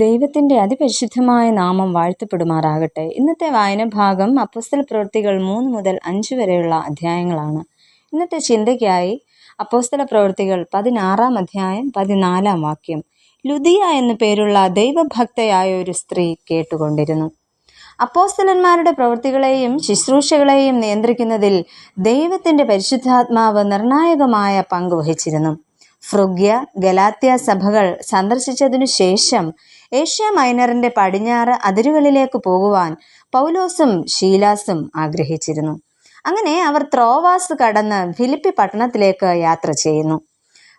ദൈവത്തിൻ്റെ അതിപരിശുദ്ധമായ നാമം വാഴ്ത്തപ്പെടുമാറാകട്ടെ. ഇന്നത്തെ വായനഭാഗം അപ്പോസ്തല പ്രവൃത്തികൾ 3 മുതൽ 5 വരെയുള്ള അധ്യായങ്ങളാണ്. ഇന്നത്തെ ചിന്തയ്ക്കായി അപ്പോസ്തല പ്രവൃത്തികൾ 16 അധ്യായം 14 വാക്യം. ലുദിയ എന്നു പേരുള്ള ദൈവഭക്തയായ ഒരു സ്ത്രീ കേട്ടുകൊണ്ടിരുന്നു. അപ്പോസ്തലന്മാരുടെ പ്രവൃത്തികളെയും ശുശ്രൂഷകളെയും നിയന്ത്രിക്കുന്നതിൽ ദൈവത്തിൻ്റെ പരിശുദ്ധാത്മാവ് നിർണായകമായ പങ്ക് വഹിച്ചിരുന്നു. ഫ്രുഗ്യ, ഗലാത്യ സഭകൾ സന്ദർശിച്ചതിനു ശേഷം ഏഷ്യ മൈനറിന്റെ പടിഞ്ഞാറ് അതിരുകളിലേക്ക് പോകുവാൻ പൗലോസും ശീലാസും ആഗ്രഹിച്ചിരുന്നു. അങ്ങനെ അവർ ത്രോവാസ് കടന്ന് ഫിലിപ്പി പട്ടണത്തിലേക്ക് യാത്ര ചെയ്യുന്നു.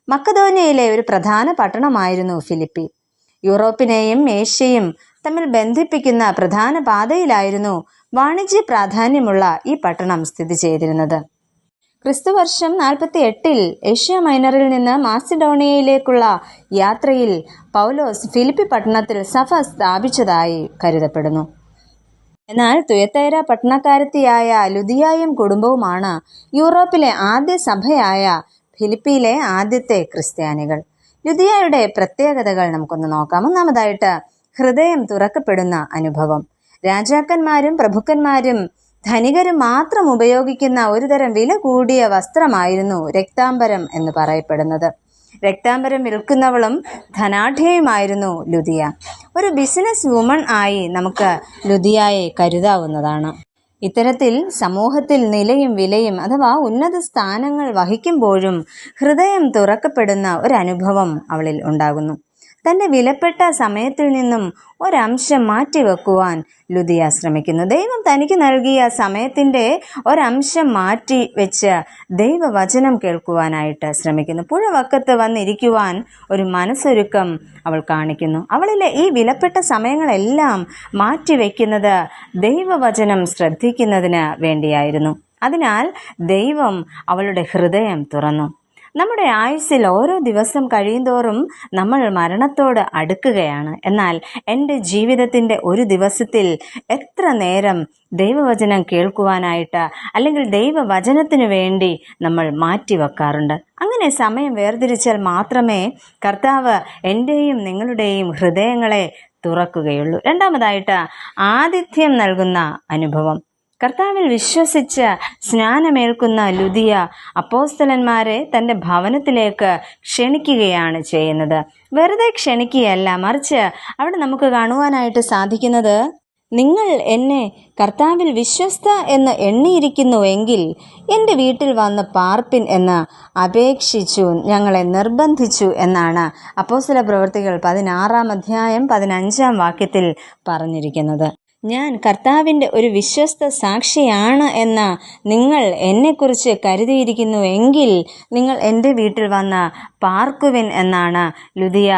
മക്കദോന്യയിലെ ഒരു പ്രധാന പട്ടണമായിരുന്നു ഫിലിപ്പി. യൂറോപ്പിനെയും ഏഷ്യയും തമ്മിൽ ബന്ധിപ്പിക്കുന്ന പ്രധാന പാതയിലായിരുന്നു വാണിജ്യ പ്രാധാന്യമുള്ള ഈ പട്ടണം സ്ഥിതി ചെയ്തിരുന്നത്. ക്രിസ്തുവർഷം 48 ഏഷ്യ മൈനറിൽ നിന്ന് മാസിഡോണിയയിലേക്കുള്ള യാത്രയിൽ പൗലോസ് ഫിലിപ്പി പട്ടണത്തിൽ സഭ സ്ഥാപിച്ചതായി കരുതപ്പെടുന്നു. എന്നാൽ തുയത്തൈര പട്ടണക്കാരത്തിയായ ലുദിയായും കുടുംബവുമാണ് യൂറോപ്പിലെ ആദ്യ സഭയായ ഫിലിപ്പിയിലെ ആദ്യത്തെ ക്രിസ്ത്യാനികൾ. ലുദിയായുടെ പ്രത്യേകതകൾ നമുക്കൊന്ന് നോക്കാം. ഒന്നാമതായിട്ട് ഹൃദയം തുറക്കപ്പെടുന്ന അനുഭവം. രാജാക്കന്മാരും പ്രഭുക്കന്മാരും ധനികരും മാത്രം ഉപയോഗിക്കുന്ന ഒരുതരം വില കൂടിയ വസ്ത്രമായിരുന്നു രക്താംബരം എന്ന് പറയപ്പെടുന്നത്. രക്താംബരം വിൽക്കുന്നവളും ധനാഢ്യയുമായിരുന്നു ലുദിയ. ഒരു ബിസിനസ് വുമൺ ആയി നമുക്ക് ലുദിയയെ കരുതാവുന്നതാണ്. ഇത്തരത്തിൽ സമൂഹത്തിൽ നിലയും വിലയും അഥവാ ഉന്നത സ്ഥാനങ്ങൾ വഹിക്കുമ്പോഴും ഹൃദയം തുറക്കപ്പെടുന്ന ഒരനുഭവം അവളിൽ ഉണ്ടാകുന്നു. തൻ്റെ വിലപ്പെട്ട സമയത്തിൽ നിന്നും ഒരംശം മാറ്റിവെക്കുവാൻ ലുദിയ ശ്രമിക്കുന്നു. ദൈവം തനിക്ക് നൽകിയ സമയത്തിൻ്റെ ഒരംശം മാറ്റി വെച്ച് ദൈവവചനം കേൾക്കുവാനായിട്ട് ശ്രമിക്കുന്നു. പുഴവക്കത്ത് വന്നിരിക്കുവാൻ ഒരു മനസ്സൊരുക്കം അവൾ കാണിക്കുന്നു. അവളിലെ ഈ വിലപ്പെട്ട സമയങ്ങളെല്ലാം മാറ്റിവെക്കുന്നത് ദൈവവചനം ശ്രദ്ധിക്കുന്നതിന് വേണ്ടിയായിരുന്നു. അതിനാൽ ദൈവം അവളുടെ ഹൃദയം തുറന്നു. നമ്മുടെ ആയുസ്സിൽ ഓരോ ദിവസം കഴിയുന്തോറും നമ്മൾ മരണത്തോട് അടുക്കുകയാണ്. എന്നാൽ എൻ്റെ ജീവിതത്തിൻ്റെ ഒരു ദിവസത്തിൽ എത്ര നേരം ദൈവവചനം കേൾക്കുവാനായിട്ട് അല്ലെങ്കിൽ ദൈവവചനത്തിന് വേണ്ടി നമ്മൾ മാറ്റിവെക്കാറുണ്ട്? അങ്ങനെ സമയം വേർതിരിച്ചാൽ മാത്രമേ കർത്താവ് എൻ്റെയും നിങ്ങളുടെയും ഹൃദയങ്ങളെ തുറക്കുകയുള്ളൂ. രണ്ടാമതായിട്ട് ആതിഥ്യം നൽകുന്ന അനുഭവം. കർത്താവിൽ വിശ്വസിച്ച് സ്നാനമേൽക്കുന്ന ലുദിയ അപ്പോസ്തലന്മാരെ തൻ്റെ ഭവനത്തിലേക്ക് ക്ഷണിക്കുകയാണ് ചെയ്യുന്നത്. വെറുതെ ക്ഷണിക്കുകയല്ല, മറിച്ച് അവിടെ നമുക്ക് കാണുവാനായിട്ട് സാധിക്കുന്നത്, നിങ്ങൾ എന്നെ കർത്താവിൽ വിശ്വസ്ത എന്ന് എണ്ണിയിരിക്കുന്നുവെങ്കിൽ എൻ്റെ വീട്ടിൽ വന്ന് പാർപ്പിൻ എന്ന് അപേക്ഷിച്ചു, ഞങ്ങളെ നിർബന്ധിച്ചു എന്നാണ് അപ്പോസ്തല പ്രവൃത്തികൾ 16 അധ്യായം 15 വാക്യത്തിൽ പറഞ്ഞിരിക്കുന്നത്. ഞാൻ കർത്താവിൻ്റെ ഒരു വിശ്വസ്ത സാക്ഷിയാണ് എന്ന് നിങ്ങൾ എന്നെക്കുറിച്ച് കരുതിയിരിക്കുന്നുവെങ്കിൽ നിങ്ങൾ എൻ്റെ വീട്ടിൽ വന്ന് പാർക്കുവിൻ എന്നാണ് ലുദിയ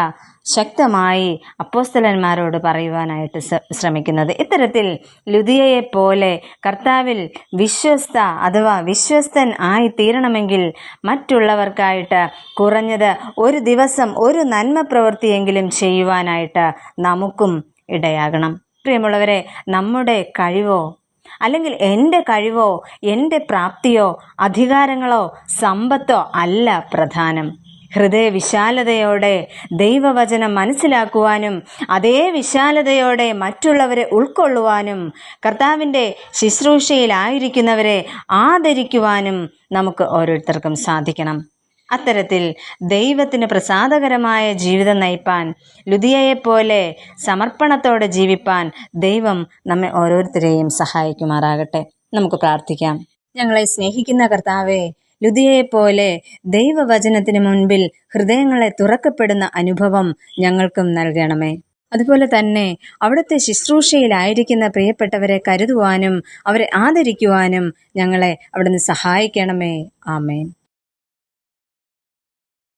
ശക്തമായി അപ്പോസ്തലന്മാരോട് പറയുവാനായിട്ട് ശ്രമിക്കുന്നത്. ഇത്തരത്തിൽ ലുദിയയെ പോലെ കർത്താവിൽ വിശ്വസ്ത അഥവാ വിശ്വസ്തൻ ആയി തീരണമെങ്കിൽ മറ്റുള്ളവർക്കായിട്ട് കുറഞ്ഞത് ഒരു ദിവസം ഒരു നന്മ പ്രവൃത്തിയെങ്കിലും ചെയ്യുവാനായിട്ട് നമുക്കും ഇടയാകണം. പ്രിയമുള്ളവരെ, നമ്മുടെ കഴിവോ അല്ലെങ്കിൽ എൻ്റെ കഴിവോ എൻ്റെ പ്രാപ്തിയോ അധികാരങ്ങളോ സമ്പത്തോ അല്ല പ്രധാനം. ഹൃദയ വിശാലതയോടെ ദൈവവചനം മനസ്സിലാക്കുവാനും അതേ വിശാലതയോടെ മറ്റുള്ളവരെ ഉൾക്കൊള്ളുവാനും കർത്താവിൻ്റെ ശുശ്രൂഷയിലായിരിക്കുന്നവരെ ആദരിക്കുവാനും നമുക്ക് ഓരോരുത്തർക്കും സാധിക്കണം. അത്തരത്തിൽ ദൈവത്തിന് പ്രസാദകരമായ ജീവിതം നയിപ്പാൻ, ലുദിയയെപ്പോലെ സമർപ്പണത്തോടെ ജീവിപ്പാൻ ദൈവം നമ്മെ ഓരോരുത്തരെയും സഹായിക്കുമാറാകട്ടെ. നമുക്ക് പ്രാർത്ഥിക്കാം. ഞങ്ങളെ സ്നേഹിക്കുന്ന കർത്താവേ, ലുദിയയെപ്പോലെ ദൈവവചനത്തിന് മുൻപിൽ ഹൃദയങ്ങളെ തുറക്കപ്പെടുന്ന അനുഭവം ഞങ്ങൾക്കും നൽകണമേ. അതുപോലെ തന്നെ അവിടുത്തെ ശുശ്രൂഷയിലായിരിക്കുന്ന പ്രിയപ്പെട്ടവരെ കരുതുവാനും അവരെ ആദരിക്കുവാനും ഞങ്ങളെ അവിടുന്ന് സഹായിക്കണമേ. ആമേൻ.